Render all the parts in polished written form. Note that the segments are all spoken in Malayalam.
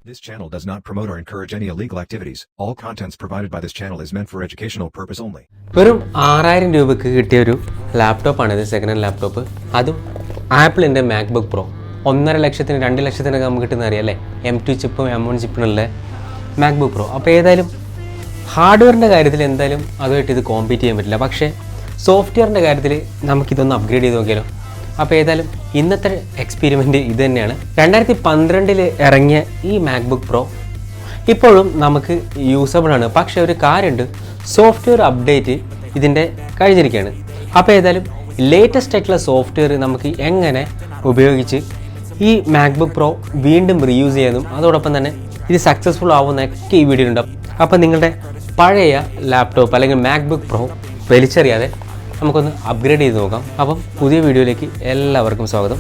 This channel does not promote or encourage any illegal activities. All contents provided by this channel is meant for educational purpose only. വെറും 6000 രൂപയ്ക്ക് കിട്ടിയ ഒരു ലാപ്ടോപ്പാണ് ഇത്. സെക്കൻഡ് ഹാൻഡ് ലാപ്ടോപ്പ്, അതും ആപ്പിളിൻ്റെ മാക്ബുക്ക് പ്രോ. 1.5 ലക്ഷത്തിന് 2 ലക്ഷത്തിനൊക്കെ നമുക്ക് കിട്ടുന്ന അറിയാമല്ലേ, M2 ചിപ്പും M1 ചിപ്പിനുള്ള മാക്ബുക്ക് പ്രോ. അപ്പോൾ ഏതായാലും ഹാർഡ്വെയറിൻ്റെ കാര്യത്തിൽ എന്തായാലും അതുമായിട്ട് ഇത് കോമ്പീറ്റ് ചെയ്യാൻ പറ്റില്ല. പക്ഷേ സോഫ്റ്റ്വെയറിൻ്റെ കാര്യത്തിൽ നമുക്കിതൊന്ന് അപ്ഗ്രേഡ് ചെയ്ത് നോക്കിയാലോ. അപ്പോൾ ഏതായാലും ഇന്നത്തെ എക്സ്പെരിമെൻ്റ് ഇത് തന്നെയാണ്. 2012 ഇറങ്ങിയ ഈ മാക്ബുക്ക് പ്രോ ഇപ്പോഴും നമുക്ക് യൂസബിൾ ആണ്. പക്ഷേ ഒരു കാര്യമുണ്ട്, സോഫ്റ്റ്വെയർ അപ്ഡേറ്റ് ഇതിൻ്റെ കഴിഞ്ഞിരിക്കുകയാണ്. അപ്പോൾ ഏതായാലും ലേറ്റസ്റ്റ് ആയിട്ടുള്ള സോഫ്റ്റ്വെയർ നമുക്ക് എങ്ങനെ ഉപയോഗിച്ച് ഈ മാക്ബുക്ക് പ്രോ വീണ്ടും റീയൂസ് ചെയ്യാനും അതോടൊപ്പം തന്നെ ഇത് സക്സസ്ഫുൾ ആവുന്നതൊക്കെ ഈ വീഡിയോ ഉണ്ടാവും. അപ്പോൾ നിങ്ങളുടെ പഴയ ലാപ്ടോപ്പ് അല്ലെങ്കിൽ മാക്ബുക്ക് പ്രോ വലിച്ചെറിയാതെ നമുക്കൊന്ന് അപ്ഗ്രേഡ് ചെയ്ത് നോക്കാം. അപ്പം പുതിയ വീഡിയോയിലേക്ക് എല്ലാവർക്കും സ്വാഗതം.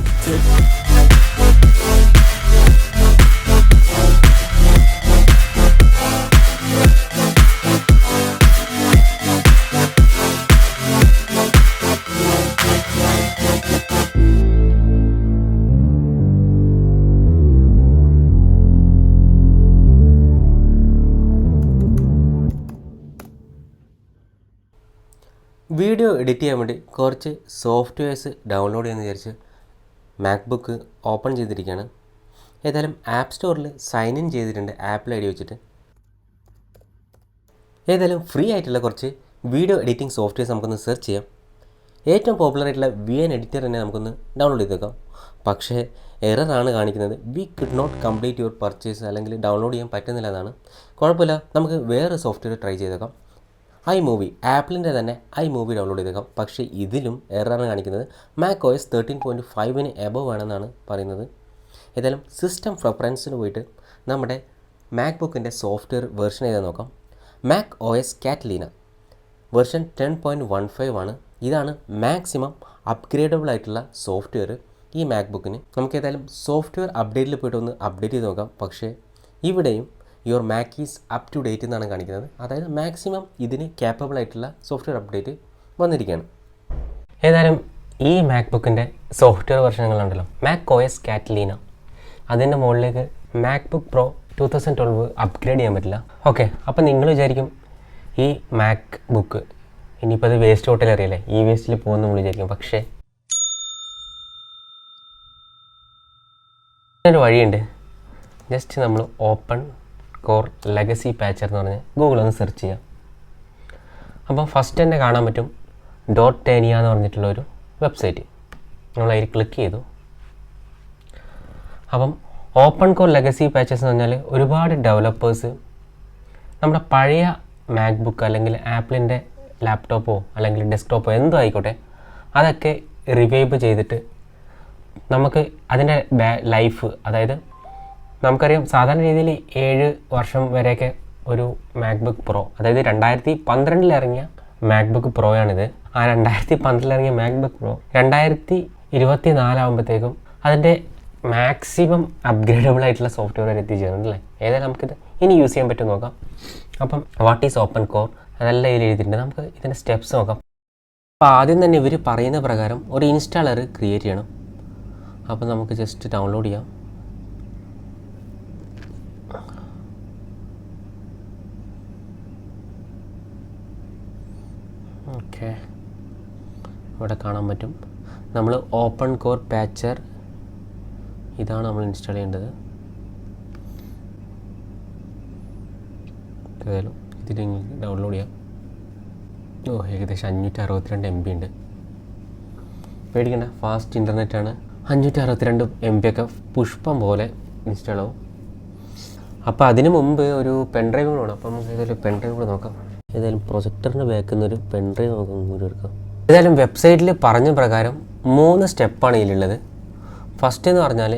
വീഡിയോ എഡിറ്റ് ചെയ്യാൻ വേണ്ടി കുറച്ച് സോഫ്റ്റ്വെയർസ് ഡൗൺലോഡ് ചെയ്യാമെന്ന് വിചാരിച്ച് മാക്ബുക്ക് ഓപ്പൺ ചെയ്തിരിക്കുകയാണ്. ഏതായാലും ആപ്പ് സ്റ്റോറിൽ സൈൻ ഇൻ ചെയ്തിട്ടുണ്ട് ആപ്പിൾ ID വെച്ചിട്ട്. ഏതായാലും ഫ്രീ ആയിട്ടുള്ള കുറച്ച് വീഡിയോ എഡിറ്റിംഗ് സോഫ്റ്റ്വെയർസ് നമുക്കൊന്ന് സെർച്ച് ചെയ്യാം. ഏറ്റവും പോപ്പുലർ ആയിട്ടുള്ള VN എഡിറ്റർ തന്നെ നമുക്കൊന്ന് ഡൗൺലോഡ് ചെയ്ത് വെക്കാം. പക്ഷേ എററാണ് കാണിക്കുന്നത്, we could not complete your purchase, അല്ലെങ്കിൽ ഡൗൺലോഡ് ചെയ്യാൻ പറ്റുന്നില്ല എന്നാണ്. കുഴപ്പമില്ല, നമുക്ക് വേറെ സോഫ്റ്റ്വെയർ ട്രൈ ചെയ്തേക്കാം. iMovie, ആപ്പിളിൻ്റെ തന്നെ iMovie ഡൗൺലോഡ് ചെയ്തേക്കാം. പക്ഷേ ഇതിലും എററാണ് കാണിക്കുന്നത്. macOS 13.5 എബവ് വേണമെന്നാണ് പറയുന്നത്. ഏതായാലും സിസ്റ്റം പ്രിഫറൻസിന് പോയിട്ട് നമ്മുടെ മാക്ബുക്കിൻ്റെ സോഫ്റ്റ്വെയർ വേർഷൻ ഏതാ നോക്കാം. macOS Catalina വേർഷൻ 10.15 ആണ്. ഇതാണ് മാക്സിമം അപ്ഗ്രേഡബിൾ ആയിട്ടുള്ള സോഫ്റ്റ്വെയർ ഈ മാക്ബുക്കിന്. നമുക്ക് ഏതായാലും സോഫ്റ്റ്വെയർ അപ്ഡേറ്റിൽ പോയിട്ട് ഒന്ന് അപ്ഡേറ്റ് ചെയ്ത് നോക്കാം. പക്ഷേ ഇവിടെയും your Mac is up to date എന്നാണ് കാണിക്കുന്നത്. അതായത് മാക്സിമം ഇതിന് ക്യാപ്പബിൾ ആയിട്ടുള്ള സോഫ്റ്റ്വെയർ അപ്ഡേറ്റ് വന്നിരിക്കുകയാണ്. ഏതായാലും ഈ മാക്ബുക്കിൻ്റെ സോഫ്റ്റ്വെയർ വെർഷനുകളുണ്ടല്ലോ, macOS Catalina, അതിൻ്റെ മുകളിലേക്ക് മാക്ബുക്ക് പ്രോ 2012 അപ്ഗ്രേഡ് ചെയ്യാൻ പറ്റില്ല. ഓക്കെ, അപ്പോൾ നിങ്ങൾ വിചാരിക്കും ഈ മാക്ബുക്ക് ഇനിയിപ്പോൾ അത് വേസ്റ്റ് ഹോട്ടൽ അറിയില്ലേ, ഈ വേസ്റ്റിൽ പോകുമെന്ന് നമ്മൾ വിചാരിക്കും. പക്ഷേ ഒരു വഴിയുണ്ട്. ജസ്റ്റ് നമ്മൾ ഓപ്പൺ കോർ ലെഗസി പാച്ചർ എന്ന് പറഞ്ഞ് ഗൂഗിളൊന്ന് സെർച്ച് ചെയ്യാം. അപ്പം ഫസ്റ്റ് തന്നെ കാണാൻ പറ്റും .tania എന്ന് പറഞ്ഞിട്ടുള്ളൊരു വെബ്സൈറ്റ്. നമ്മളതിൽ ക്ലിക്ക് ചെയ്തു. അപ്പം ഓപ്പൺ കോർ ലെഗസി പാച്ചസ് എന്ന് പറഞ്ഞാൽ ഒരുപാട് ഡെവലപ്പേഴ്സ് നമ്മുടെ പഴയ മാക്ബുക്ക് അല്ലെങ്കിൽ ആപ്പിളിൻ്റെ ലാപ്ടോപ്പോ അല്ലെങ്കിൽ ഡെസ്ക്ടോപ്പോ എന്തോ ആയിക്കോട്ടെ, അതൊക്കെ റിവൈവ് ചെയ്തിട്ട് നമുക്ക് അതിൻ്റെ ലൈഫ്, അതായത് നമുക്കറിയാം സാധാരണ രീതിയിൽ 7 വർഷം വരെയൊക്കെ ഒരു മാക്ബുക്ക് പ്രോ, അതായത് 2012 ഇറങ്ങിയ മാക്ബുക്ക് പ്രോയാണിത്. ആ 2012 ഇറങ്ങിയ മാക്ബുക്ക് പ്രോ 2024 ആകുമ്പോഴത്തേക്കും അതിൻ്റെ മാക്സിമം അപ്ഗ്രേഡബിൾ ആയിട്ടുള്ള സോഫ്റ്റ്വെയർ വരെ എത്തിച്ചേരുന്നുണ്ടല്ലേ. ഏതായാലും നമുക്കിത് ഇനി യൂസ് ചെയ്യാൻ പറ്റും നോക്കാം. അപ്പം വാട്ട് ഈസ് ഓപ്പൺ കോർ അതെല്ലാം ഇതിൽ എഴുതിയിട്ടുണ്ട്. നമുക്ക് ഇതിൻ്റെ സ്റ്റെപ്സ് നോക്കാം. അപ്പോൾ ആദ്യം തന്നെ ഇവർ പറയുന്ന പ്രകാരം ഒരു ഇൻസ്റ്റാളർ ക്രിയേറ്റ് ചെയ്യണം. അപ്പോൾ നമുക്ക് ജസ്റ്റ് ഡൗൺലോഡ് ചെയ്യാം. ഓക്കെ, ഇവിടെ കാണാൻ പറ്റും നമ്മൾ ഓപ്പൺ കോർ പാച്ചർ, ഇതാണ് നമ്മൾ ഇൻസ്റ്റാൾ ചെയ്യേണ്ടത്. ഏതായാലും ഇതിൽ ഡൗൺലോഡ് ചെയ്യാം. ഏകദേശം 562 MB ഉണ്ട്. പേടിക്കണ്ട, ഫാസ്റ്റ് ഇൻ്റർനെറ്റാണ്. 562 MB ഒക്കെ പുഷ്പം പോലെ ഇൻസ്റ്റാൾ ആവും. അപ്പോൾ അതിന് മുമ്പ് ഒരു പെൻഡ്രൈവ് വേണം. അപ്പോൾ നമുക്ക് ഏതായാലും പെൻഡ്രൈവ് കൂടെ നോക്കാം. ഏതായാലും പ്രൊജക്ടറിന് ബാക്കിൽ നിന്നൊരു പെൻഡ്രൈവ് നോക്കാം, കൂടി എടുക്കാം. ഏതായാലും വെബ്സൈറ്റിൽ പറഞ്ഞ പ്രകാരം 3 സ്റ്റെപ്പാണ് ഇതിലുള്ളത്. ഫസ്റ്റ് എന്ന് പറഞ്ഞാൽ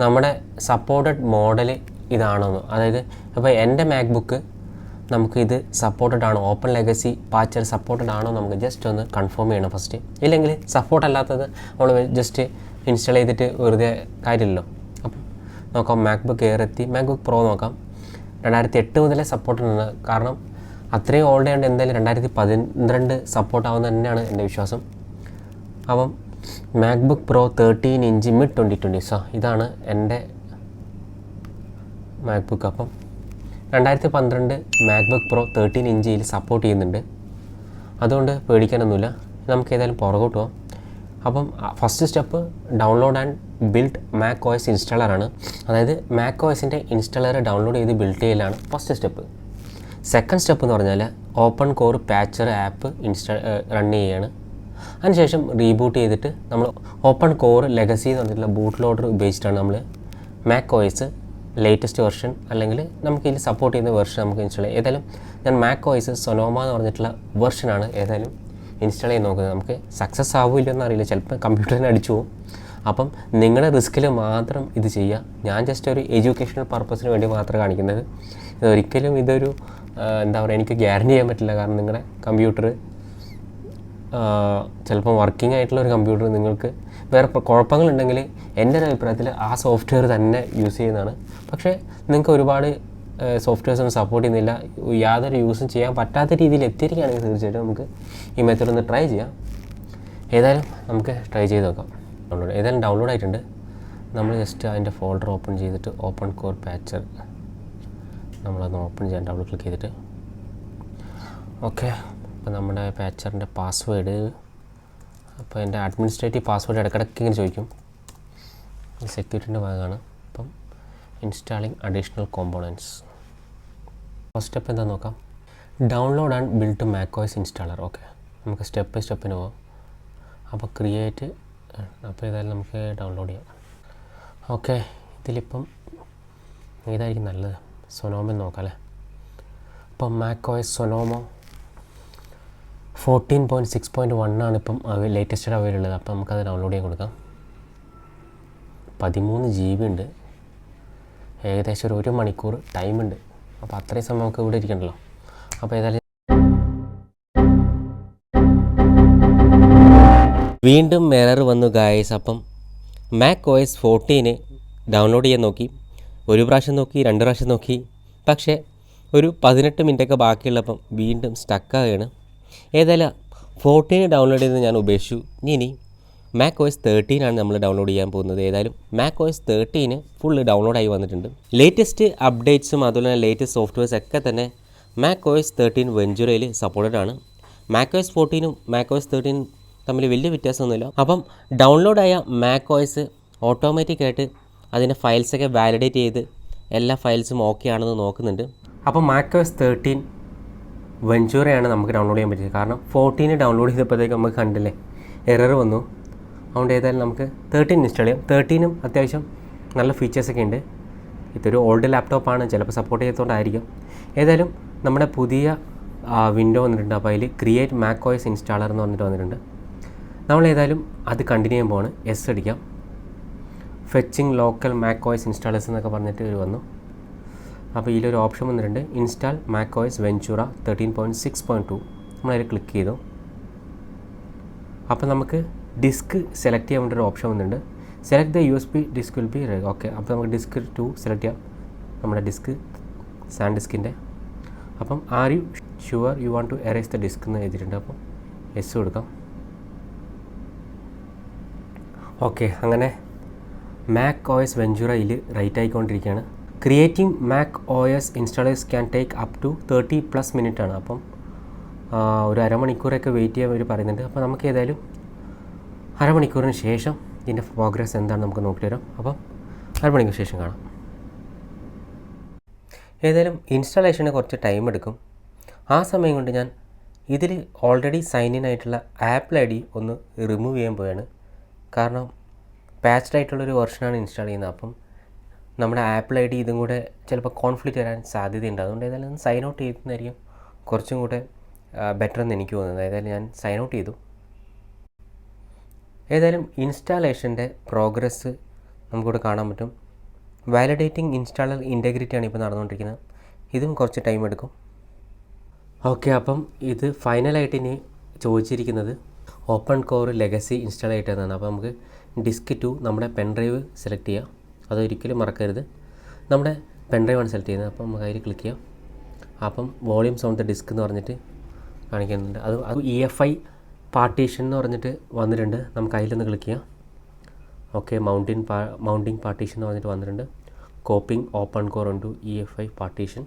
നമ്മുടെ സപ്പോർട്ടഡ് മോഡൽ ഇതാണെന്ന്, അതായത് അപ്പോൾ എൻ്റെ മാക്ബുക്ക് നമുക്ക് ഇത് സപ്പോർട്ടഡ് ആണോ, ഓപ്പൺ ലെഗസി പാച്ചർ സപ്പോർട്ടഡ് ആണോ നമുക്ക് ജസ്റ്റ് ഒന്ന് കൺഫേം ചെയ്യണം ഫസ്റ്റ്. ഇല്ലെങ്കിൽ സപ്പോർട്ട് അല്ലാത്തത് നമ്മൾ ജസ്റ്റ് ഇൻസ്റ്റാൾ ചെയ്തിട്ട് വെറുതെ കാര്യമില്ലല്ലോ. അപ്പം നോക്കാം, മാക്ബുക്ക് എയർ എത്തി. മാക്ബുക്ക് പ്രോ നോക്കാം. 2008 മുതലേ സപ്പോർട്ടുണ്ട്. കാരണം അത്രയും ഓൾഡ് ആയതുകൊണ്ട് എന്തായാലും 2012 സപ്പോർട്ടാവുന്ന തന്നെയാണ് എൻ്റെ വിശ്വാസം. അപ്പം മാക്ബുക്ക് പ്രോ 13 ഇഞ്ച് മിഡ് 2020 ഇതാണ് എൻ്റെ മാക്ബുക്ക്. അപ്പം 2012 മാക്ബുക്ക് പ്രോ 13 ഇഞ്ചിൽ സപ്പോർട്ട് ചെയ്യുന്നുണ്ട്. അതുകൊണ്ട് പേടിക്കാനൊന്നുമില്ല. നമുക്ക് ഏതായാലും പുറകോട്ട് പോകാം. അപ്പം first step download and build Mac OS ഇൻസ്റ്റാളറാണ്. അതായത് മാക് OSൻ്റെ ഇൻസ്റ്റാളർ ഡൗൺലോഡ് ചെയ്ത് ബിൽഡ് ചെയ്യലാണ് ഫസ്റ്റ് സ്റ്റെപ്പ്. സെക്കൻഡ് സ്റ്റെപ്പ് എന്ന് പറഞ്ഞാൽ open core Patcher app run ചെയ്യുകയാണ്. അതിനുശേഷം റീബൂട്ട് ചെയ്തിട്ട് നമ്മൾ ഓപ്പൺ കോർ ലെഗസി എന്ന് പറഞ്ഞിട്ടുള്ള ബൂട്ട് ലോഡർ ഉപയോഗിച്ചിട്ടാണ് നമ്മൾ മാക് OS ലേറ്റസ്റ്റ് വെർഷൻ അല്ലെങ്കിൽ നമുക്ക് ഇതിൽ സപ്പോർട്ട് ചെയ്യുന്ന വെർഷൻ നമുക്ക് ഇൻസ്റ്റാൾ ചെയ്യാം. ഏതായാലും ഞാൻ മാക് OS സൊനോമ എന്ന് പറഞ്ഞിട്ടുള്ള വെർഷനാണ് ഏതായാലും ഇൻസ്റ്റാൾ ചെയ്ത് നോക്കുന്നത്. നമുക്ക് സക്സസ് ആവില്ലെന്ന് അറിയില്ല, ചിലപ്പോൾ കമ്പ്യൂട്ടറിന് അടിച്ചു പോകും. അപ്പം നിങ്ങളുടെ റിസ്കിൽ മാത്രം ഇത് ചെയ്യുക. ഞാൻ ജസ്റ്റ് ഒരു എഡ്യൂക്കേഷണൽ പർപ്പസിന് വേണ്ടി മാത്രം കാണിക്കുന്നത്. ഇതൊരിക്കലും ഇതൊരു എന്താ പറയുക, എനിക്ക് ഗ്യാരണ്ടി ചെയ്യാൻ പറ്റില്ല. കാരണം നിങ്ങളുടെ കമ്പ്യൂട്ടർ ചിലപ്പം വർക്കിംഗ് ആയിട്ടുള്ള ഒരു കമ്പ്യൂട്ടർ നിങ്ങൾക്ക് വേറെ കുഴപ്പങ്ങളുണ്ടെങ്കിൽ എൻ്റെ ഒരു അഭിപ്രായത്തിൽ ആ സോഫ്റ്റ്വെയർ തന്നെ യൂസ് ചെയ്യുന്നതാണ്. പക്ഷേ നിങ്ങൾക്ക് ഒരുപാട് സോഫ്റ്റ്വെയർസ് ഒന്നും സപ്പോർട്ട് ചെയ്യുന്നില്ല, യാതൊരു യൂസും ചെയ്യാൻ പറ്റാത്ത രീതിയിൽ എത്തിയിരിക്കുകയാണെങ്കിൽ തീർച്ചയായിട്ടും നമുക്ക് ഈ മെത്തേഡ് ഒന്ന് ട്രൈ ചെയ്യാം. ഏതായാലും നമുക്ക് ട്രൈ ചെയ്ത് നോക്കാം. ഏതായാലും ഡൗൺലോഡ് ആയിട്ടുണ്ട്. നമ്മൾ ജസ്റ്റ് അതിൻ്റെ ഫോൾഡർ ഓപ്പൺ ചെയ്തിട്ട് ഓപ്പൺ കോർ പാച്ചർ നമ്മളതൊന്ന് ഓപ്പൺ ചെയ്യാൻ ഡബിൾ ക്ലിക്ക് ചെയ്തിട്ട് ഓക്കെ. അപ്പോൾ നമ്മുടെ പാച്ചറിൻ്റെ പാസ്വേഡ്, അപ്പോൾ എൻ്റെ അഡ്മിനിസ്ട്രേറ്റീവ് പാസ്വേഡ് ഇടയ്ക്കിടയ്ക്ക് ഇങ്ങനെ ചോദിക്കും. സെക്യൂരിറ്റിൻ്റെ ഭാഗമാണ്. അപ്പം ഇൻസ്റ്റാളിങ് അഡീഷണൽ കോമ്പോണൻറ്റ്സ്. ഫസ്റ്റ് സ്റ്റെപ്പ് എന്താണെന്ന് നോക്കാം. Download and build Mac OS installer. Okay, നമുക്ക് സ്റ്റെപ്പ് ബൈ സ്റ്റെപ്പിന് പോകാം. അപ്പോൾ ക്രിയേറ്റ്, അപ്പോൾ ഏതായാലും നമുക്ക് ഡൗൺലോഡ് ചെയ്യാം. ഓക്കെ, ഇതിലിപ്പം ഏതായിരിക്കും നല്ലത്? സൊനോമ നോക്കാം അല്ലേ. അപ്പം മാക് OS സൊനോമോ 14.6.1 ആണ് ഇപ്പം ലേറ്റസ്റ്റ് അവൈലബിൾ ഉള്ളത്. അപ്പോൾ നമുക്കത് ഡൗൺലോഡ് ചെയ്യാൻ കൊടുക്കാം. 13 GB ഉണ്ട്. ഏകദേശം ഒരു മണിക്കൂർ ടൈമുണ്ട്. അപ്പോൾ അത്രയും സമയം നമുക്ക് ഇവിടെ ഇരിക്കണ്ടല്ലോ. അപ്പോൾ ഏതായാലും വീണ്ടും എറർ വന്നു ഗായ്സ്. അപ്പം മാക് OS 14 ഡൗൺലോഡ് ചെയ്യാൻ നോക്കി. ഒരു പ്രാവശ്യം നോക്കി, 2 പ്രാവശ്യം നോക്കി. പക്ഷേ ഒരു 18 മിനിറ്റൊക്കെ ബാക്കിയുള്ളപ്പം വീണ്ടും സ്റ്റക്കാവുകയാണ്. ഏതായാലും 14 ഡൗൺലോഡ് ചെയ്ത് ഞാൻ ഉപേക്ഷിച്ചു. ഇനി മാക് OS 13 ആണ് നമ്മൾ ഡൗൺലോഡ് ചെയ്യാൻ പോകുന്നത്. ഏതായാലും മാക് OS 13 ഫുള്ള് ഡൗൺലോഡായി വന്നിട്ടുണ്ട്. ലേറ്റസ്റ്റ് അപ്ഡേറ്റ്സും അതുപോലെ തന്നെ ലേറ്റസ്റ്റ് സോഫ്റ്റ്വെയർസ് ഒക്കെ തന്നെ മാക് OS 13 വെഞ്ചുറയിൽ സപ്പോർട്ടഡ് ആണ്. മാക് OS 14 മാക് OS 13 തമ്മിൽ വലിയ വ്യത്യാസമൊന്നുമില്ല. അപ്പം ഡൗൺലോഡായ മാക് OS ഓട്ടോമാറ്റിക്കായിട്ട് അതിൻ്റെ ഫയൽസൊക്കെ വാലിഡേറ്റ് ചെയ്ത് എല്ലാ ഫയൽസും ഓക്കെ ആണെന്ന് നോക്കുന്നുണ്ട്. അപ്പം മാക് OS 13 വെഞ്ചൂറയാണ് നമുക്ക് ഡൗൺലോഡ് ചെയ്യാൻ പറ്റിയത്. കാരണം 14 ഡൗൺലോഡ് ചെയ്തപ്പോഴത്തേക്ക് നമുക്ക് കണ്ടില്ലേ എറർ വന്നു. അതുകൊണ്ട് ഏതായാലും നമുക്ക് 13 ഇൻസ്റ്റാൾ ചെയ്യാം. 13 അത്യാവശ്യം നല്ല ഫീച്ചേഴ്സൊക്കെ ഉണ്ട്. ഇതൊരു ഓൾഡ് ലാപ്ടോപ്പാണ്, ചിലപ്പോൾ സപ്പോർട്ട് ചെയ്തുകൊണ്ടായിരിക്കും. ഏതായാലും നമ്മുടെ പുതിയ വിൻഡോ വന്നിട്ടുണ്ട്. അപ്പോൾ അതിൽ ക്രിയേറ്റ് മാക് OS ഇൻസ്റ്റാളർ എന്ന് പറഞ്ഞിട്ട് വന്നിട്ടുണ്ട്. നമ്മൾ ഏതായാലും അത് കണ്ടിന്യൂ ചെയ്യുമ്പോൾ എസ് അടിക്കാം. ഫെച്ചിങ് ലോക്കൽ മാക് OS ഇൻസ്റ്റാളേഴ്സ് എന്നൊക്കെ പറഞ്ഞിട്ട് ഒരു വന്നു. അപ്പോൾ ഇതിലൊരു ഓപ്ഷൻ വന്നിട്ടുണ്ട്, ഇൻസ്റ്റാൾ മാക് OS വെഞ്ചൂറ 13.6.2. നമ്മളതിൽ ക്ലിക്ക് ചെയ്തു. അപ്പോൾ നമുക്ക് ഡിസ്ക് സെലക്ട് ചെയ്യാൻ വേണ്ടി ഒരു ഓപ്ഷൻ വന്നിട്ടുണ്ട്. Select the USB disk will be okay. അപ്പോൾ നമുക്ക് ഡിസ്ക് 2 സെലക്ട് ചെയ്യാം. നമ്മുടെ ഡിസ്ക് സാൻഡ് ഡിസ്കിൻ്റെ. അപ്പം are you sure you want to erase the disk എന്ന് എഴുതിയിട്ടുണ്ട്. അപ്പം എസ് കൊടുക്കാം. ഓക്കെ, അങ്ങനെ മാക് OS വെഞ്ചൂറയിൽ റൈറ്റ് ആയിക്കൊണ്ടിരിക്കുകയാണ്. Creating Mac OS installers can take up to 30+ minute ആണ്. അപ്പം ഒരു അരമണിക്കൂറൊക്കെ വെയിറ്റ് ചെയ്യാൻ അവർ പറയുന്നുണ്ട്. അപ്പോൾ നമുക്ക് ഏതായാലും അരമണിക്കൂറിന് ശേഷം ഇതിൻ്റെ പ്രോഗ്രസ് എന്താണ് നമുക്ക് നോക്കി തരാം. അപ്പം അരമണിക്കൂർ ശേഷം കാണാം. ഏതായാലും ഇൻസ്റ്റാളേഷന് കുറച്ച് ടൈം എടുക്കും. ആ സമയം കൊണ്ട് ഞാൻ ഇതിൽ ഓൾറെഡി സൈൻ ഇൻ ആയിട്ടുള്ള ആപ്പിൾ ID ഒന്ന് റിമൂവ് ചെയ്യാൻ പോവുകയാണ്. കാരണം പാച്ച്ഡ് ആയിട്ടുള്ളൊരു വെർഷനാണ് ഇൻസ്റ്റാൾ ചെയ്യുന്നത്. അപ്പം നമ്മുടെ ആപ്പിൾ ID ഇതും കൂടെ ചിലപ്പോൾ കോൺഫ്ലിക്റ്റ് വരാൻ സാധ്യതയുണ്ട്. അതുകൊണ്ട് ഏതായാലും സൈൻ ഔട്ട് ചെയ്യുന്നതായിരിക്കും കുറച്ചും കൂടെ ബെറ്റർ എന്ന് എനിക്ക് തോന്നുന്നത്. ഏതായാലും ഞാൻ സൈൻ ഔട്ട് ചെയ്തു. ഏതായാലും ഇൻസ്റ്റാളേഷൻ്റെ പ്രോഗ്രസ് നമുക്കിവിടെ കാണാൻ പറ്റും. വാലിഡേറ്റിംഗ് ഇൻസ്റ്റാളർ ഇൻറ്റഗ്രിറ്റിയാണ് ഇപ്പോൾ നടന്നുകൊണ്ടിരിക്കുന്നത്. ഇതും കുറച്ച് ടൈം എടുക്കും. ഓക്കെ, അപ്പം ഇത് ഫൈനലായിട്ട് ഇനി ചോദിച്ചിരിക്കുന്നത് ഓപ്പൺ കോർ ലെഗസി ഇൻസ്റ്റാൾ ചെയ്തിട്ടാണ്. അപ്പോൾ നമുക്ക് ഡിസ്ക് 2 നമ്മുടെ പെൻഡ്രൈവ് സെലക്ട് ചെയ്യാം. അതൊരിക്കലും മറക്കരുത്, നമ്മുടെ പെൻഡ്രൈവാണ് സെലക്ട് ചെയ്യുന്നത്. അപ്പം നമുക്ക് അതിൽ ക്ലിക്ക് ചെയ്യാം. അപ്പം വോളിയൂംസ് ഓൺ ദ ഡിസ്ക് എന്ന് പറഞ്ഞിട്ട് കാണിക്കുന്നുണ്ട്. അത് EFI പാർട്ടീഷൻ എന്ന് പറഞ്ഞിട്ട് വന്നിട്ടുണ്ട്. നമുക്ക് അതിലൊന്ന് ക്ലിക്ക് ചെയ്യാം. ഓക്കെ, മൗണ്ടിങ് പാർട്ടീഷൻ എന്ന് പറഞ്ഞിട്ട് വന്നിട്ടുണ്ട്. Copying open core on to EFI partition.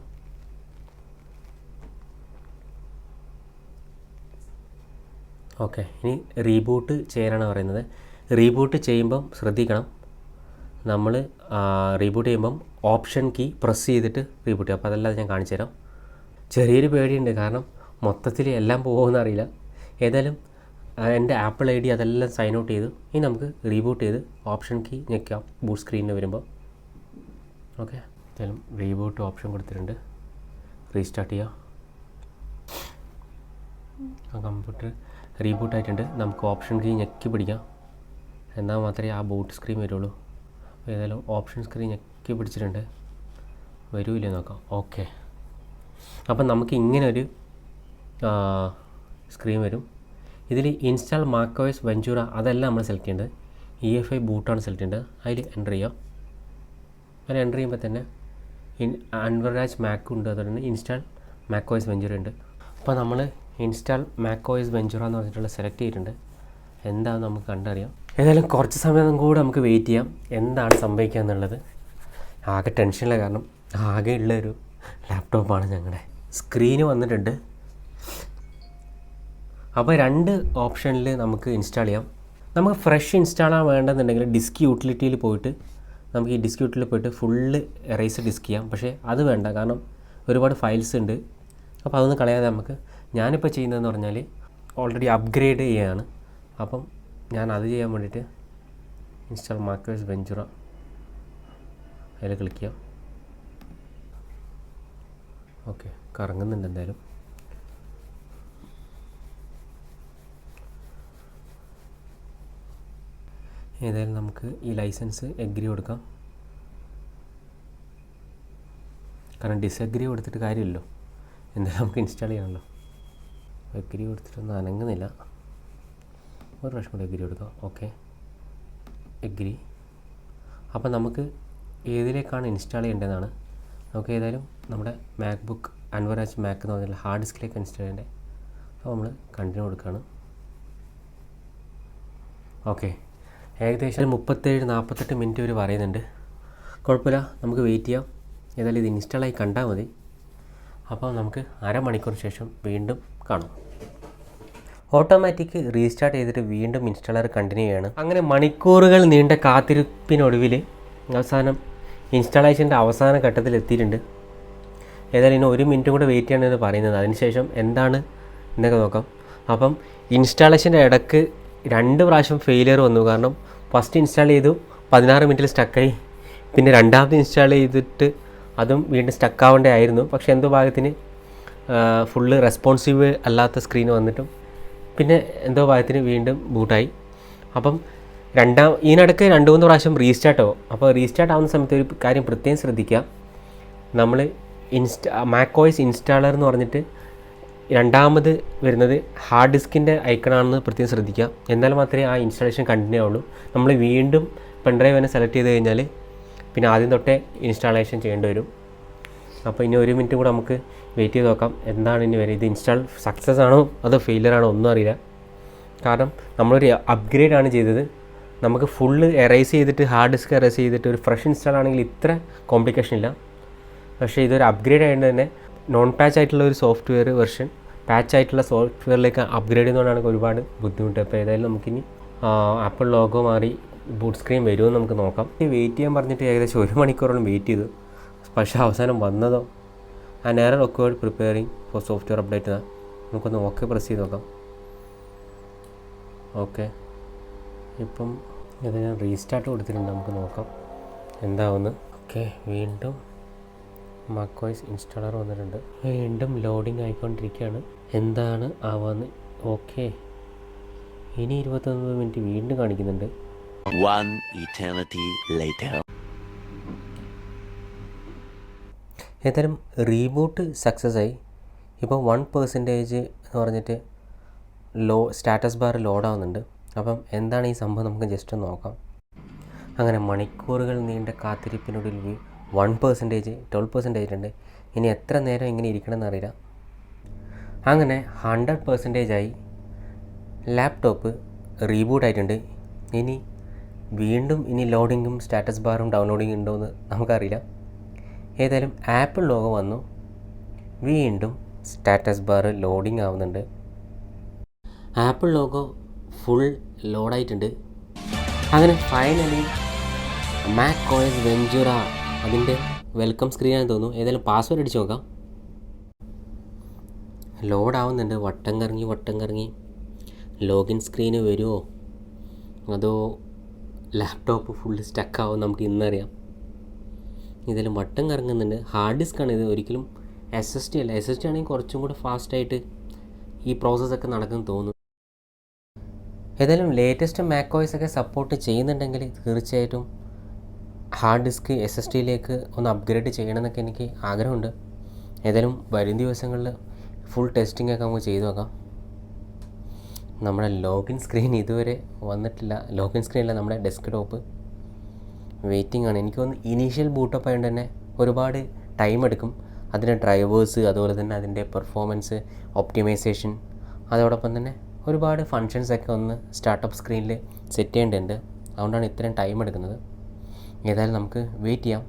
Okay, ഇനി റീബൂട്ട് ചെയ്യാനാണ് പറയുന്നത്. റീബൂട്ട് ചെയ്യുമ്പം ശ്രദ്ധിക്കണം, നമ്മൾ റീബൂട്ട് ചെയ്യുമ്പം ഓപ്ഷൻ കീ പ്രസ് ചെയ്തിട്ട് റീബൂട്ട് ചെയ്യും. അപ്പോൾ അതല്ലാതെ ഞാൻ കാണിച്ചു തരാം. ചെറിയൊരു പേടിയുണ്ട്, കാരണം മൊത്തത്തിൽ എല്ലാം പോകുമെന്ന് അറിയില്ല. ഏതായാലും എൻ്റെ ആപ്പിൾ ID അതെല്ലാം സൈൻ ഔട്ട് ചെയ്തു. ഇനി നമുക്ക് റീബൂട്ട് ചെയ്ത് ഓപ്ഷൻ കീ ഞെക്കാം ബൂട്ട് സ്ക്രീനിൽ വരുമ്പോൾ. ഓക്കെ, ഏതായാലും റീബൂട്ട് ഓപ്ഷൻ കൊടുത്തിട്ടുണ്ട്. റീസ്റ്റാർട്ട് ചെയ്യാം. ആ കമ്പ്യൂട്ടർ റീബൂട്ട് ആയിട്ടുണ്ട്. നമുക്ക് ഓപ്ഷൻ കീ ഞെക്കി പിടിക്കാം, എന്നാൽ മാത്രമേ ആ ബൂട്ട് സ്ക്രീൻ വരുള്ളൂ. ഏതായാലും ഓപ്ഷൻ സ്ക്രീൻ ഞെക്കി പിടിച്ചിട്ടുണ്ട്, വരൂല്ലേ നോക്കാം. ഓക്കെ, അപ്പം നമുക്ക് ഇങ്ങനൊരു സ്ക്രീൻ വരും. ഇതിൽ ഇൻസ്റ്റാൾ macOS വെഞ്ചൂറ അതെല്ലാം നമ്മൾ സെലക്ട് ചെയ്യേണ്ടത്. EFI ബൂട്ടാണ് സെലക്ട് ചെയ്യേണ്ടത്. അതിൽ എൻ്റർ ചെയ്യാം. അതിൽ എൻ്റർ ചെയ്യുമ്പോൾ തന്നെ അൻവർ രാജ് മാക്കും ഉണ്ട്, അതുകൊണ്ട് തന്നെ ഇൻസ്റ്റാൾ macOS വെഞ്ചൂറ ഉണ്ട്. അപ്പോൾ നമ്മൾ ഇൻസ്റ്റാൾ macOS വെഞ്ചൂറ എന്ന് പറഞ്ഞിട്ടുള്ള സെലക്ട് ചെയ്തിട്ടുണ്ട്. എന്താണെന്ന് നമുക്ക് കണ്ടറിയാം. ഏതായാലും കുറച്ച് സമയം കൂടെ നമുക്ക് വെയിറ്റ് ചെയ്യാം, എന്താണ് സംഭവിക്കുക എന്നുള്ളത്. ആകെ ടെൻഷനില്ല, കാരണം ആകെ ഉള്ളൊരു ലാപ്ടോപ്പാണ് ഞങ്ങളുടെ. സ്ക്രീന് വന്നിട്ടുണ്ട്. അപ്പോൾ 2 ഓപ്ഷനിൽ നമുക്ക് ഇൻസ്റ്റാൾ ചെയ്യാം. നമുക്ക് ഫ്രഷ് ഇൻസ്റ്റാളാണ് വേണ്ടതെന്നുണ്ടെങ്കിൽ ഡിസ്ക് യൂട്ടിലിറ്റിയിൽ പോയിട്ട് നമുക്ക് ഈ ഡിസ്ക് യൂട്ടിലിറ്റി പോയിട്ട് ഫുള്ള് എറേസ് ഡിസ്ക് ചെയ്യാം. പക്ഷേ അത് വേണ്ട, കാരണം ഒരുപാട് ഫയൽസ് ഉണ്ട്. അപ്പോൾ അതൊന്നും കളയാതെ നമുക്ക്, ഞാനിപ്പോൾ ചെയ്യുന്നതെന്ന് പറഞ്ഞാൽ ഓൾറെഡി അപ്ഗ്രേഡ് ചെയ്യുകയാണ്. അപ്പം ഞാൻ അത് ചെയ്യാൻ വേണ്ടിയിട്ട് ഇൻസ്റ്റാൾ macOS വെഞ്ചൂറ അതിൽ ക്ലിക്ക് ചെയ്യാം. ഓക്കെ, കറങ്ങുന്നുണ്ട് എന്തായാലും. ഏതായാലും നമുക്ക് ഈ ലൈസൻസ് എഗ്രി കൊടുക്കാം, കാരണം ഡിസഗ്രി കൊടുത്തിട്ട് കാര്യമില്ലല്ലോ, എന്തായാലും നമുക്ക് ഇൻസ്റ്റാൾ ചെയ്യണമല്ലോ. എഗ്രി കൊടുത്തിട്ടൊന്നും അനങ്ങുന്നില്ല. ഒരു പ്രാവശ്യം കൂടെ എഗ്രി കൊടുക്കാം. Okay, agree. അപ്പം നമുക്ക് ഏതിലേക്കാണ് ഇൻസ്റ്റാൾ ചെയ്യേണ്ടതെന്നാണ്. നമുക്ക് ഏതായാലും നമ്മുടെ മാക്ബുക്ക് അൻവർ രാജ് മാക്ക് എന്ന് പറഞ്ഞാൽ ഹാർഡ് ഡിസ്കിലേക്ക് ഇൻസ്റ്റാൾ ചെയ്യേണ്ടത്. അപ്പോൾ നമ്മൾ കണ്ടിന്യൂ കൊടുക്കുകയാണ്. ഓക്കെ, ഏകദേശം 37-48 മിനിറ്റ് വരെ പറയുന്നുണ്ട്. കുഴപ്പമില്ല, നമുക്ക് വെയിറ്റ് ചെയ്യാം. ഏതായാലും ഇത് ഇൻസ്റ്റാളായി കണ്ടാൽ മതി. അപ്പോൾ നമുക്ക് അരമണിക്കൂർ ശേഷം വീണ്ടും കാണാം. ഓട്ടോമാറ്റിക് റീസ്റ്റാർട്ട് ചെയ്തിട്ട് വീണ്ടും ഇൻസ്റ്റാളർ കണ്ടിന്യൂ ചെയ്യാണ്. അങ്ങനെ മണിക്കൂറുകൾ നീണ്ട കാത്തിരിപ്പിനൊടുവിൽ അവസാനം ഇൻസ്റ്റാളേഷൻ്റെ അവസാന ഘട്ടത്തിൽ എത്തിയിട്ടുണ്ട്. ഏതായാലും ഇനി 1 മിനിറ്റ് കൂടെ വെയിറ്റ് ചെയ്യണമെന്ന് പറയുന്നത്. അതിനുശേഷം എന്താണ് എന്നൊക്കെ നോക്കാം. അപ്പം ഇൻസ്റ്റാളേഷൻ്റെ ഇടയ്ക്ക് 2 പ്രാവശ്യം ഫെയിലിയർ വന്നു. കാരണം ഫസ്റ്റ് ഇൻസ്റ്റാൾ ചെയ്തു 16 മിനിറ്റിൽ സ്റ്റക്കായി, പിന്നെ രണ്ടാമത് ഇൻസ്റ്റാൾ ചെയ്തിട്ട് അതും വീണ്ടും സ്റ്റക്കാവേണ്ടതായിരുന്നു. പക്ഷേ എന്തോ ഭാഗത്തിന് ഫുള്ള് റെസ്പോൺസീവ് അല്ലാത്ത സ്ക്രീൻ വന്നിട്ടും പിന്നെ എന്തോ ഭാഗത്തിന് വീണ്ടും ബൂട്ടായി. അപ്പം ഇതിനിടയ്ക്ക് 2-3 പ്രാവശ്യം റീസ്റ്റാർട്ട് ആവും. അപ്പോൾ റീസ്റ്റാർട്ട് ആവുന്ന സമയത്ത് ഒരു കാര്യം പ്രത്യേകം ശ്രദ്ധിക്കുക, നമ്മൾ macOS ഇൻസ്റ്റാളർ എന്ന് പറഞ്ഞിട്ട് രണ്ടാമത് വരുന്നത് ഹാർഡ് ഡിസ്കിൻ്റെ ഐക്കണാണെന്ന് പ്രത്യേകം ശ്രദ്ധിക്കുക. എന്നാൽ മാത്രമേ ആ ഇൻസ്റ്റാളേഷൻ കണ്ടിന്യൂ ആവുള്ളൂ. നമ്മൾ വീണ്ടും പെൻഡ്രൈവ് തന്നെ സെലക്ട് ചെയ്ത് കഴിഞ്ഞാൽ പിന്നെ ആദ്യം തൊട്ടേ ഇൻസ്റ്റാളേഷൻ ചെയ്യേണ്ടി വരും. അപ്പോൾ ഇനി 1 മിനിറ്റ് കൂടെ നമുക്ക് വെയിറ്റ് ചെയ്ത് നോക്കാം എന്താണ് ഇനി വരെ. ഇത് ഇൻസ്റ്റാൾ സക്സസ് ആണോ അതോ ഫെയിലിയർ ആണോ ഒന്നും അറിയില്ല. കാരണം നമ്മളൊരു അപ്ഗ്രേഡ് ആണ് ചെയ്തത്. നമുക്ക് ഫുള്ള് എറേസ് ചെയ്തിട്ട് ഹാർഡ് ഡിസ്ക് എറേസ് ചെയ്തിട്ട് ഒരു ഫ്രഷ് ഇൻസ്റ്റാൾ ആണെങ്കിൽ ഇത്ര കോംപ്ലിക്കേഷൻ ഇല്ല. പക്ഷേ ഇതൊരു അപ്ഗ്രേഡ് ആയതുകൊണ്ട് തന്നെ നോൺ പാച്ച് ആയിട്ടുള്ള ഒരു സോഫ്റ്റ്വെയർ വെർഷൻ പാച്ച് ആയിട്ടുള്ള സോഫ്റ്റ്വെയറിലേക്ക് അപ്ഗ്രേഡ് ചെയ്യുന്നതുകൊണ്ടാണ് ഒരുപാട് ബുദ്ധിമുട്ട്. അപ്പോൾ ഏതായാലും നമുക്കിനി ആപ്പിൾ ലോഗോ മാറി ബൂട്ട് സ്ക്രീൻ വരുമെന്ന് നമുക്ക് നോക്കാം. വെയിറ്റ് ചെയ്യാൻ പറഞ്ഞിട്ട് ഏകദേശം 1 മണിക്കൂറോളം വെയിറ്റ് ചെയ്തു. പക്ഷേ അവസാനം വന്നതോ an error occurred preparing for software update. നമുക്കൊന്ന് ഓക്കെ പ്രസ് ചെയ്ത് നോക്കാം. ഓക്കെ, ഇപ്പം ഇത് ഞാൻ റീസ്റ്റാർട്ട് കൊടുത്തിട്ടുണ്ട്, നമുക്ക് നോക്കാം എന്താവുന്നു. ഓക്കെ, വീണ്ടും macOS ഇൻസ്റ്റാളർ വന്നിട്ടുണ്ട്. വീണ്ടും ലോഡിങ് ആയിക്കൊണ്ടിരിക്കുകയാണ്. എന്താണ് ആവാന്ന്. ഓക്കെ, ഇനി 29 മിനിറ്റ് വീണ്ടും കാണിക്കുന്നുണ്ട്. One eternity later. ഏതായാലും റീബൂട്ട് സക്സസ് ആയി. ഇപ്പോൾ 1% എന്ന് പറഞ്ഞിട്ട് സ്റ്റാറ്റസ് ബാർ ലോഡാവുന്നുണ്ട്. അപ്പം എന്താണ് ഈ സംഭവം നമുക്ക് ജസ്റ്റ് ഒന്ന് നോക്കാം. അങ്ങനെ മണിക്കൂറുകൾ നീണ്ട കാത്തിരിപ്പിനൊടുവിൽ 1%, 12% ഉണ്ട്. ഇനി എത്ര നേരം ഇങ്ങനെ ഇരിക്കണമെന്ന് അറിയില്ല. അങ്ങനെ 100% ആയി. ലാപ്ടോപ്പ് റീബൂട്ട് ആയിട്ടുണ്ട്. ഇനി വീണ്ടും ഇനി ലോഡിങ്ങും സ്റ്റാറ്റസ് ബാറും ഡൗൺലോഡിങ് ഉണ്ടോ എന്ന് നമുക്കറിയില്ല. ഏതായാലും ആപ്പിൾ ലോഗോ വന്നു. വീണ്ടും സ്റ്റാറ്റസ് ബാർ ലോഡിങ് ആവുന്നുണ്ട്. ആപ്പിൾ ലോഗോ ഫുൾ ലോഡായിട്ടുണ്ട്. അങ്ങനെ ഫൈനലി മാക് OS വെഞ്ചുറ അതിൻ്റെ വെൽക്കം സ്ക്രീനാണെന്ന് തോന്നുന്നു. ഏതായാലും പാസ്വേഡ് അടിച്ച് നോക്കാം. ലോഡാവുന്നുണ്ട്. വട്ടം കറങ്ങി ലോഗിൻ സ്ക്രീന് വരുമോ അതോ ലാപ്ടോപ്പ് ഫുള്ള് സ്റ്റക്കാവും നമുക്ക് ഇന്നറിയാം. ഇതിലും വട്ടം കറങ്ങുന്നുണ്ട്. ഹാർഡ് ഡിസ്ക്കാണ് ഇത്, ഒരിക്കലും SSD അല്ല. SSD ആണെങ്കിൽ കുറച്ചും കൂടെ ഫാസ്റ്റായിട്ട് ഈ പ്രോസസ്സൊക്കെ നടക്കുമെന്ന് തോന്നുന്നു. ഏതായാലും ലേറ്റസ്റ്റ് മാക് OS ഒക്കെ സപ്പോർട്ട് ചെയ്യുന്നുണ്ടെങ്കിൽ തീർച്ചയായിട്ടും ഹാർഡ് ഡിസ്ക് SSDയിലേക്ക് ഒന്ന് അപ്ഗ്രേഡ് ചെയ്യണമെന്നൊക്കെ എനിക്ക് ആഗ്രഹമുണ്ട്. ഏതായാലും വരും ദിവസങ്ങളിൽ ഫുൾ ടെസ്റ്റിംഗ് ഒക്കെ നമുക്ക് ചെയ്തു നോക്കാം. നമ്മുടെ ലോഗിൻ സ്ക്രീൻ ഇതുവരെ വന്നിട്ടില്ല. ലോഗിൻ സ്ക്രീനല്ല, നമ്മുടെ ഡെസ്ക്ടോപ്പ് വെയിറ്റിംഗ് ആണ്. എനിക്ക് തോന്നുന്നു ഇനീഷ്യൽ ബൂട്ടപ്പ് ആയതുകൊണ്ട് തന്നെ ഒരുപാട് ടൈം എടുക്കും. അതിൻ്റെ ഡ്രൈവേഴ്സ്, അതുപോലെ തന്നെ അതിൻ്റെ പെർഫോമൻസ് ഒപ്റ്റിമൈസേഷൻ, അതോടൊപ്പം തന്നെ ഒരുപാട് ഫങ്ഷൻസൊക്കെ ഒന്ന് സ്റ്റാർട്ടപ്പ് സ്ക്രീനിൽ സെറ്റ് ചെയ്യേണ്ടതുണ്ട്. അതുകൊണ്ടാണ് ഇത്രയും ടൈം എടുക്കുന്നത്. ഏതായാലും നമുക്ക് വെയിറ്റ് ചെയ്യാം.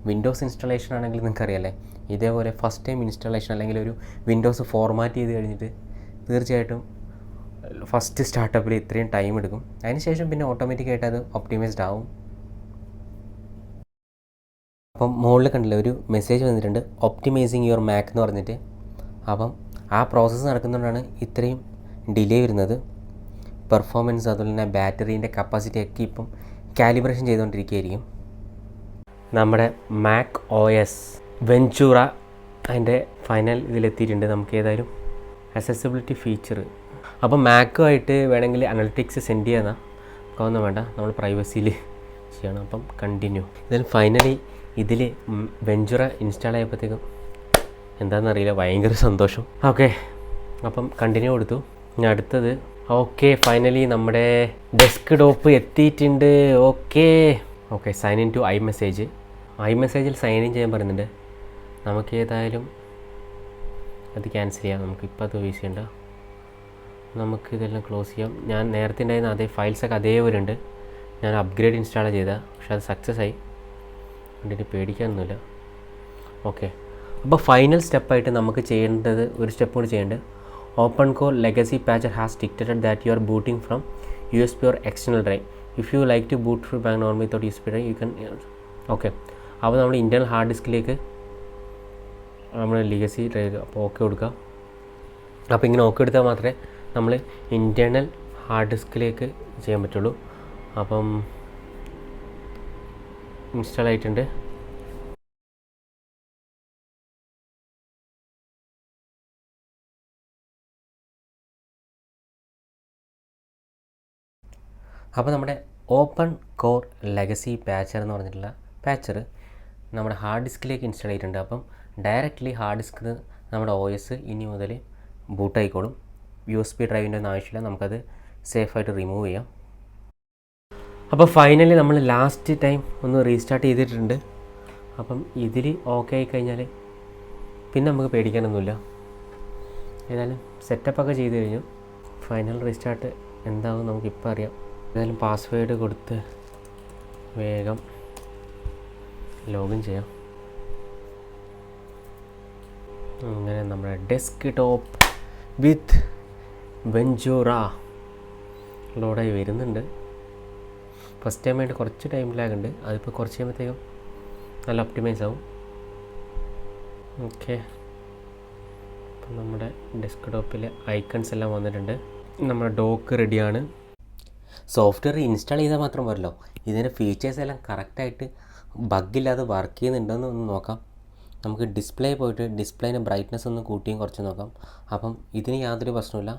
വിൻഡോസ് ഇൻസ്റ്റാളേഷൻ ആണെങ്കിൽ നിങ്ങൾക്കറിയാമല്ലേ, ഇതേപോലെ ഫസ്റ്റ് ടൈം ഇൻസ്റ്റാളേഷൻ അല്ലെങ്കിൽ ഒരു വിൻഡോസ് ഫോർമാറ്റ് ചെയ്ത് കഴിഞ്ഞിട്ട് തീർച്ചയായിട്ടും ഫസ്റ്റ് സ്റ്റാർട്ടപ്പിൽ ഇത്രയും ടൈം എടുക്കും. അതിനുശേഷം പിന്നെ ഓട്ടോമാറ്റിക്കായിട്ട് അത് ഒപ്റ്റിമൈസ്ഡ് ആവും. അപ്പം മുകളിൽ കണ്ടില്ല ഒരു മെസ്സേജ് വന്നിട്ടുണ്ട്, ഒപ്റ്റിമൈസിങ് യുവർ മാക് എന്ന് പറഞ്ഞിട്ട്. അപ്പം ആ പ്രോസസ്സ് നടക്കുന്നതുകൊണ്ടാണ് ഇത്രയും ഡിലേ വരുന്നത്. പെർഫോമൻസ് അതുപോലെ തന്നെ ബാറ്ററീൻ്റെ കപ്പാസിറ്റി ഒക്കെ ഇപ്പം കാലിബ്രേഷൻ ചെയ്തുകൊണ്ടിരിക്കുകയായിരിക്കും. നമ്മുടെ മാക് OS വെഞ്ചുറ അതിൻ്റെ ഫൈനൽ ഇതിലെത്തിയിട്ടുണ്ട്. നമുക്ക് ഏതായാലും അക്സസിബിലിറ്റി ഫീച്ചർ അപ്പം മാക്കുമായിട്ട് വേണമെങ്കിൽ അനലിറ്റിക്സ് സെൻഡ് ചെയ്യാനാ ഒന്നും വേണ്ട, നമ്മൾ പ്രൈവസിയിൽ ചെയ്യണം. അപ്പം കണ്ടിന്യൂ. ഇതിൽ ഫൈനലി ഇതിൽ വെഞ്ചുറ ഇൻസ്റ്റാൾ ആയപ്പോഴത്തേക്കും എന്താണെന്നറിയില്ല, ഭയങ്കര സന്തോഷം. ഓക്കെ, അപ്പം കണ്ടിന്യൂ കൊടുത്തു. ഇനി അടുത്തത് ഓക്കെ ഫൈനലി നമ്മുടെ ഡെസ്ക് ടോപ്പ് എത്തിയിട്ടുണ്ട്. Okay sign in to iMessage sign in ചെയ്യാൻ പറയുന്നുണ്ട്. നമുക്ക് ഏതായാലും അത് ക്യാൻസൽ ചെയ്യാം. നമുക്കിപ്പോൾ അത് യൂസ് ചെയ്യണ്ട. നമുക്കിതെല്ലാം ക്ലോസ് ചെയ്യാം. ഞാൻ നേരത്തെ ഉണ്ടായിരുന്ന അതേ ഫയൽസൊക്കെ അതേപോലെ ഉണ്ട്. ഞാൻ അപ്ഗ്രേഡ് ഇൻസ്റ്റാൾ ചെയ്താൽ, പക്ഷെ അത് സക്സസ് ആയി. അതിന് പേടിക്കാനൊന്നുമില്ല. ഓക്കെ, അപ്പോൾ ഫൈനൽ സ്റ്റെപ്പായിട്ട് നമുക്ക് ചെയ്യേണ്ടത് ഒരു സ്റ്റെപ്പ് കൂടി ചെയ്യേണ്ടത്, open core legacy Patcher has dictated that you are booting from USB or external drive. If you like to boot from back normally without USB drive, you can. Okay, അപ്പോൾ നമ്മൾ ഇൻറ്റേർണൽ ഹാർഡ് ഡിസ്കിലേക്ക് നമ്മൾ ലെഗസി ഡ്രൈവ് അപ്പോൾ ഓക്കെ കൊടുക്കുക. അപ്പോൾ ഇങ്ങനെ ഓക്കെ എടുത്താൽ മാത്രമേ നമ്മൾ ഇൻറ്റേർണൽ ഹാർഡ് ഡിസ്കിലേക്ക് ചെയ്യാൻ പറ്റുള്ളൂ. അപ്പം ഇൻസ്റ്റാൾ ആയിട്ടുണ്ട്. അപ്പോൾ നമ്മുടെ ഓപ്പൺ കോർ ലെഗസി പാച്ചർ എന്ന് പറഞ്ഞിട്ടുള്ള പാച്ചർ നമ്മുടെ ഹാർഡ് ഡിസ്കിലേക്ക് ഇൻസ്റ്റാൾ ചെയ്തിട്ടുണ്ട്. അപ്പം ഡയറക്റ്റ്ലി ഹാർഡ് ഡിസ്കിൽ നമ്മുടെ OS ഇനി മുതൽ ബൂട്ടായിക്കോളും. USB ഡ്രൈവിൻ്റെ ഒന്നും ആവശ്യമില്ല, നമുക്കത് സേഫായിട്ട് റിമൂവ് ചെയ്യാം. അപ്പോൾ ഫൈനലി നമ്മൾ ലാസ്റ്റ് ടൈം ഒന്ന് റീസ്റ്റാർട്ട് ചെയ്തിട്ടുണ്ട്. അപ്പം ഇതിൽ ഓക്കെ ആയി കഴിഞ്ഞാൽ പിന്നെ നമുക്ക് പേടിക്കാനൊന്നുമില്ല. ഏതായാലും സെറ്റപ്പൊക്കെ ചെയ്ത് കഴിഞ്ഞു. ഫൈനൽ റീസ്റ്റാർട്ട് എന്താവും നമുക്കിപ്പോൾ അറിയാം. ഏതായാലും പാസ്വേഡ് കൊടുത്ത് വേഗം ലോഗിൻ ചെയ്യാം. അങ്ങനെ നമ്മുടെ ഡെസ്ക് ടോപ്പ് വിത്ത് വെഞ്ചുറ ലോഡായി വരുന്നുണ്ട്. ഫസ്റ്റ് ടൈമായിട്ട് കുറച്ച് ടൈം ലാഗ് ഉണ്ട്. അതിപ്പോൾ കുറച്ച് കഴിയുമ്പോഴത്തേക്കും നല്ല ഒപ്റ്റിമൈസ് ആവും. ഓക്കെ, അപ്പം നമ്മുടെ ഡെസ്ക് ടോപ്പിൽ ഐക്കൺസ് എല്ലാം വന്നിട്ടുണ്ട്. നമ്മുടെ ഡോക്ക് റെഡിയാണ്. സോഫ്റ്റ്വെയർ ഇൻസ്റ്റാൾ ചെയ്താൽ മാത്രം പോരല്ലോ, ഇതിൻ്റെ ഫീച്ചേഴ്സ് എല്ലാം കറക്റ്റായിട്ട് ബഗ്ഗില്ലാതെ വർക്ക് ചെയ്യുന്നുണ്ടോയെന്ന് ഒന്ന് നോക്കാം. നമുക്ക് ഡിസ്പ്ലേ പോയിട്ട് ഡിസ്പ്ലേൻ്റെ ബ്രൈറ്റ്നസ് ഒന്ന് കൂട്ടിയും കുറച്ച് നോക്കാം. അപ്പം ഇതിന് യാതൊരു പ്രശ്നമില്ല,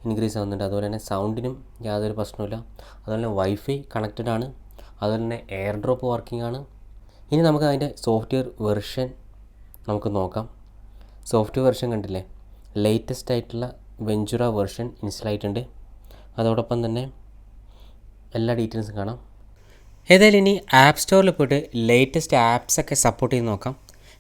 ഇൻക്രീസ് ആവുന്നുണ്ട്. അതുപോലെ തന്നെ സൗണ്ടിനും യാതൊരു പ്രശ്നമില്ല. അതുപോലെ തന്നെ വൈഫൈ കണക്റ്റഡ് ആണ്. അതുപോലെ തന്നെ എയർ ഡ്രോപ്പ് വർക്കിംഗ് ആണ്. ഇനി നമുക്ക് അതിൻ്റെ സോഫ്റ്റ്വെയർ വെർഷൻ നമുക്ക് നോക്കാം. സോഫ്റ്റ്വെയർ വെർഷൻ കണ്ടില്ലേ, ലേറ്റസ്റ്റ് ആയിട്ടുള്ള വെഞ്ചുറ വെർഷൻ ഇൻസ്റ്റാൾ ആയിട്ടുണ്ട്. അതോടൊപ്പം തന്നെ എല്ലാ ഡീറ്റെയിൽസും കാണാം. ഏതായാലും ഇനി ആപ്പ് സ്റ്റോറിൽ പോയിട്ട് ലേറ്റസ്റ്റ് ആപ്സൊക്കെ സപ്പോർട്ട് ചെയ്ത് നോക്കാം.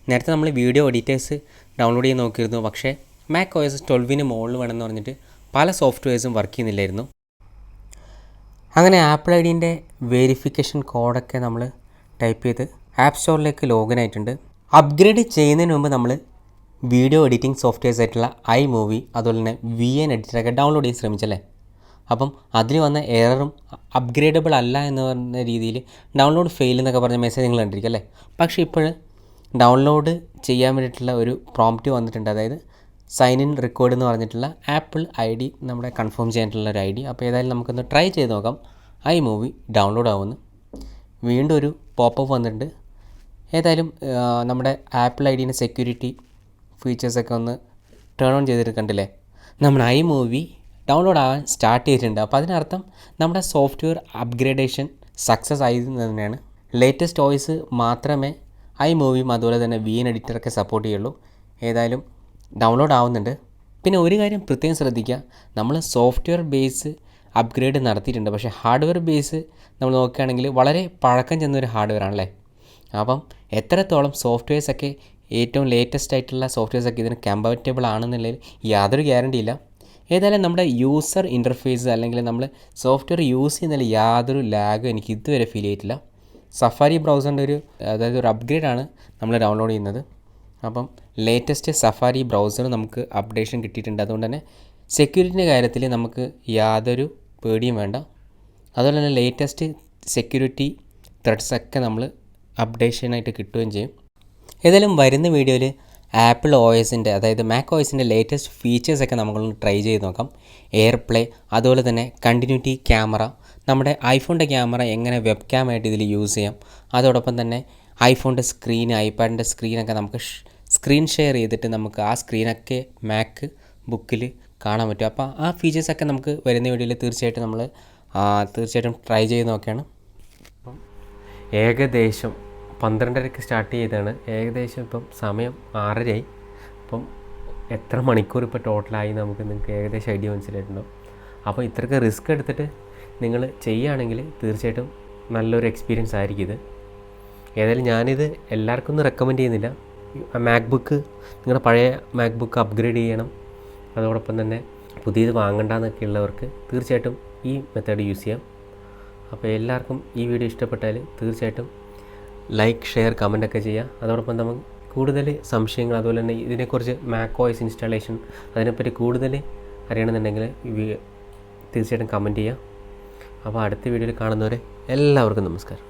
നേരത്തെ നമ്മൾ വീഡിയോ എഡിറ്റേഴ്സ് ഡൗൺലോഡ് ചെയ്ത് നോക്കിയിരുന്നു, പക്ഷേ macOS 12 മുകളിൽ വേണമെന്ന് പറഞ്ഞിട്ട് പല സോഫ്റ്റ്വെയർസും വർക്ക് ചെയ്യുന്നില്ലായിരുന്നു. അങ്ങനെ ആപ്പിൾ ഐ ഡീൻ്റെ വെരിഫിക്കേഷൻ കോഡൊക്കെ നമ്മൾ ടൈപ്പ് ചെയ്ത് ആപ്പ് സ്റ്റോറിലേക്ക് ലോഗിൻ ആയിട്ടുണ്ട്. അപ്ഗ്രേഡ് ചെയ്യുന്നതിന് മുമ്പ് നമ്മൾ വീഡിയോ എഡിറ്റിംഗ് സോഫ്റ്റ്വെയർസ് ആയിട്ടുള്ള iMovie അതുപോലെ തന്നെ VN എഡിറ്ററൊക്കെ ഡൗൺലോഡ് ചെയ്യാൻ ശ്രമിച്ചല്ലേ. അപ്പം അതിൽ വന്ന എററും അപ്ഗ്രേഡബിൾ അല്ല എന്ന് പറഞ്ഞ രീതിയിൽ ഡൗൺലോഡ് ഫെയിൽ എന്നൊക്കെ പറഞ്ഞ മെസ്സേജ് നിങ്ങൾ കണ്ടിരിക്കും അല്ലേ. പക്ഷേ ഇപ്പോൾ ഡൗൺലോഡ് ചെയ്യാൻ വേണ്ടിയിട്ടുള്ള ഒരു പ്രോംപ്റ്റ് വന്നിട്ടുണ്ട്. അതായത് സൈൻ ഇൻ റെക്കോർഡ് എന്ന് പറഞ്ഞിട്ടുള്ള ആപ്പിൾ ID നമ്മുടെ കൺഫേം ചെയ്യാനുള്ള ഒരു ID. അപ്പോൾ ഏതായാലും നമുക്കൊന്ന് ട്രൈ ചെയ്ത് നോക്കാം iMovie ഡൗൺലോഡ് ആവുമെന്ന്. വീണ്ടും ഒരു പോപ്പപ്പ് വന്നിട്ടുണ്ട്. ഏതായാലും നമ്മുടെ ആപ്പിൾ ഐഡീൻ്റെ സെക്യൂരിറ്റി ഫീച്ചേഴ്സൊക്കെ ഒന്ന് ടേൺ ഓൺ ചെയ്തിട്ട് കണ്ടില്ലേ, നമ്മുടെ iMovie ഡൗൺലോഡ് ആവാൻ സ്റ്റാർട്ട് ചെയ്തിട്ടുണ്ട്. അപ്പോൾ അതിനർത്ഥം നമ്മുടെ സോഫ്റ്റ്വെയർ അപ്ഗ്രേഡേഷൻ സക്സസ് ആയി തന്നെയാണ്. ലേറ്റസ്റ്റ് OS മാത്രമേ iMovie അതുപോലെ തന്നെ VN എഡിറ്ററൊക്കെ സപ്പോർട്ട് ചെയ്യുള്ളൂ. ഏതായാലും ഡൗൺലോഡ് ആവുന്നുണ്ട്. പിന്നെ ഒരു കാര്യം പ്രത്യേകം ശ്രദ്ധിക്കുക, നമ്മൾ സോഫ്റ്റ്വെയർ ബേസ് അപ്ഗ്രേഡ് നടത്തിയിട്ടുണ്ട്. പക്ഷേ ഹാർഡ്വെയർ ബേസ് നമ്മൾ നോക്കുകയാണെങ്കിൽ വളരെ പഴക്കം ചെന്നൊരു ഹാർഡ്വെയർ ആണല്ലേ. അപ്പം എത്രത്തോളം സോഫ്റ്റ്വെയർസൊക്കെ ഏറ്റവും ലേറ്റസ്റ്റ് ആയിട്ടുള്ള സോഫ്റ്റ്വെയർസൊക്കെ ഇതിന് കമ്പാറ്റബിൾ ആണെന്നുള്ളതിൽ യാതൊരു ഗ്യാരണ്ടി ഇല്ല. ഏതായാലും നമ്മുടെ യൂസർ ഇൻ്റർഫേസ് അല്ലെങ്കിൽ നമ്മൾ സോഫ്റ്റ്വെയർ യൂസ് ചെയ്യുന്നതിൽ യാതൊരു ലാഗും എനിക്ക് ഇതുവരെ ഫീൽ ചെയ്തിട്ടില്ല. സഫാരി ബ്രൗസറിൻ്റെ ഒരു അപ്ഗ്രേഡാണ് നമ്മൾ ഡൗൺലോഡ് ചെയ്യുന്നത്. അപ്പം ലേറ്റസ്റ്റ് സഫാരി ബ്രൗസർ നമുക്ക് അപ്ഡേഷൻ കിട്ടിയിട്ടുണ്ട്. അതുകൊണ്ട് തന്നെ സെക്യൂരിറ്റിൻ്റെ കാര്യത്തിൽ നമുക്ക് യാതൊരു പേടിയും വേണ്ട. അതുപോലെ തന്നെ ലേറ്റസ്റ്റ് സെക്യൂരിറ്റി ത്രെഡ്സൊക്കെ നമ്മൾ അപ്ഡേഷനായിട്ട് കിട്ടുകയും ചെയ്യും. ഏതായാലും വരുന്ന വീഡിയോയിൽ ആപ്പിൾ OSൻ്റെ അതായത് മാക് OSൻ്റെ ലേറ്റസ്റ്റ് ഫീച്ചേഴ്സൊക്കെ നമുക്കൊന്ന് ട്രൈ ചെയ്ത് നോക്കാം. എയർപ്ലേ അതുപോലെ തന്നെ കണ്ടിന്യൂറ്റി ക്യാമറ, നമ്മുടെ ഐഫോണിൻ്റെ ക്യാമറ എങ്ങനെ വെബ് ക്യാമായിട്ട് ഇതിൽ യൂസ് ചെയ്യാം, അതോടൊപ്പം തന്നെ ഐഫോണിൻ്റെ സ്ക്രീൻ ഐപാഡിൻ്റെ സ്ക്രീനൊക്കെ നമുക്ക് സ്ക്രീൻ ഷെയർ ചെയ്തിട്ട് നമുക്ക് ആ സ്ക്രീനൊക്കെ മാക് ബുക്കിൽ കാണാൻ പറ്റും. അപ്പോൾ ആ ഫീച്ചേഴ്സൊക്കെ നമുക്ക് വരുന്ന വീഡിയോയിൽ തീർച്ചയായിട്ടും ട്രൈ ചെയ്ത് നോക്കുകയാണ്. അപ്പം ഏകദേശം 12:30 സ്റ്റാർട്ട് ചെയ്തതാണ്. ഏകദേശം ഇപ്പം സമയം 6:30 അപ്പം എത്ര മണിക്കൂർ ഇപ്പോൾ ടോട്ടലായി നിങ്ങൾക്ക് ഏകദേശം ഐഡിയ മനസ്സിലായിട്ടുണ്ടാവും. അപ്പോൾ ഇത്രയ്ക്ക് റിസ്ക് എടുത്തിട്ട് നിങ്ങൾ ചെയ്യുകയാണെങ്കിൽ തീർച്ചയായിട്ടും നല്ലൊരു എക്സ്പീരിയൻസ് ആയിരിക്കും ഇത്. ഏതായാലും ഞാനിത് എല്ലാവർക്കും ഒന്നും റെക്കമെൻഡ് ചെയ്യുന്നില്ല. മാക്ബുക്ക് നിങ്ങളുടെ പഴയ മാക്ബുക്ക് അപ്ഗ്രേഡ് ചെയ്യണം, അതോടൊപ്പം തന്നെ പുതിയത് വാങ്ങണ്ടെന്നൊക്കെ ഉള്ളവർക്ക് തീർച്ചയായിട്ടും ഈ മെത്തേഡ് യൂസ് ചെയ്യാം. അപ്പോൾ എല്ലാവർക്കും ഈ വീഡിയോ ഇഷ്ടപ്പെട്ടാൽ തീർച്ചയായിട്ടും ലൈക്ക് ഷെയർ കമൻ്റൊക്കെ ചെയ്യുക. അതോടൊപ്പം നമുക്ക് കൂടുതൽ സംശയങ്ങൾ അതുപോലെ തന്നെ ഇതിനെക്കുറിച്ച് മാക് OS ഇൻസ്റ്റാളേഷൻ അതിനെപ്പറ്റി കൂടുതൽ അറിയണമെന്നുണ്ടെങ്കിൽ തീർച്ചയായിട്ടും കമൻറ്റ് ചെയ്യുക. അപ്പോൾ അടുത്ത വീഡിയോയിൽ കാണുന്നവരെ എല്ലാവർക്കും നമസ്കാരം.